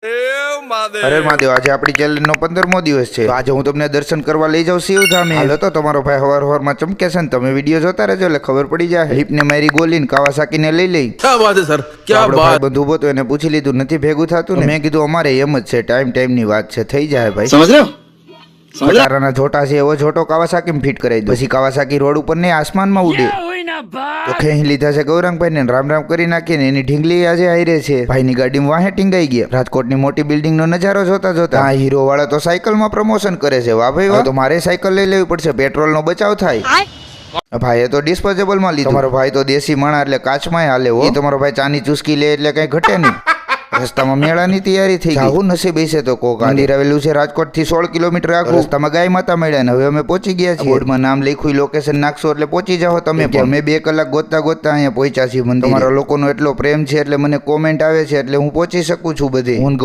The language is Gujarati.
અરે મહાદેવ, આજે આપણી ચેલેન્જ નો 15મો દિવસ છે. આજે હું તમને દર્શન કરવા લઈ જાઉં શિવધામે. હાલો તો તમારો ભાઈ હવાર ચમકે છે ને તમે વિડીયો જોતા રહેજો એટલે ખબર પડી જાય. લીપ ને મારી ગોલીને કાવાસાકીને લઈ લઈ. क्या बात है सर, क्या बात. બંધુ ઉભો તો એને પૂછી લીધું, નથી ભેગું થતું ને. મેં કીધું અમારે એમ જ છે, ટાઈમ ની વાત છે, થઈ જાય ભાઈ. समझ रहे हो? પટારાના જોટા છે એવો જોટો કાવાસાકી ફિટ કરાવી દો. પછી કાવાસાકી રોડ ઉપર ને આસમાનમાં ઉડે. તો ખેંચી લીધા છે ગૌરાંગભાઈ ને, રામ કરી નાખીને એની ઢીંગલી આજે આયરે છે. ભાઈની ગાડીમાં વાહે ટીંગાઈ ગયા. રાજકોટની મોટી બિલ્ડિંગ નો નજારો જોતા આ હીરો વાળા તો સાયકલમાં પ્રમોશન કરે છે. વાહ ભાઈ વાહ, તો મારે સાયકલ લઈ લેવી પડશે, પેટ્રોલ નો બચાવ થાય. ભાઈએ તો ડિસ્પોઝેબલ માં લીધું. તમારો ભાઈ તો દેશી માણા એટલે કાચમાં હાલે હો. તમારો ભાઈ ચાની ચુસ્કી લે એટલે કઈ ઘટે નહીં. રસ્તામાં મેળાની તૈયારી થઈ ગઈ. આવું નસીબ છે તો કોક. મંદિર આવેલું છે રાજકોટ થી 16 કિલોમીટર આગળ. રસ્તામાં ગાય માતા મળ્યા ને હવે અમે પહોંચી ગયા છીએ. બોર્ડમાં નામ લખ્યું, લોકેશન નાખશો એટલે પહોંચી જાઓ તમે. અમે 2 કલાક ગોતતા અહીંયા પહોંચ્યા છીએ મંદિર. તમારા લોકોનો એટલો પ્રેમ છે એટલે મને કોમેન્ટ આવે છે એટલે હું પહોંચી શકું છું બધે. હું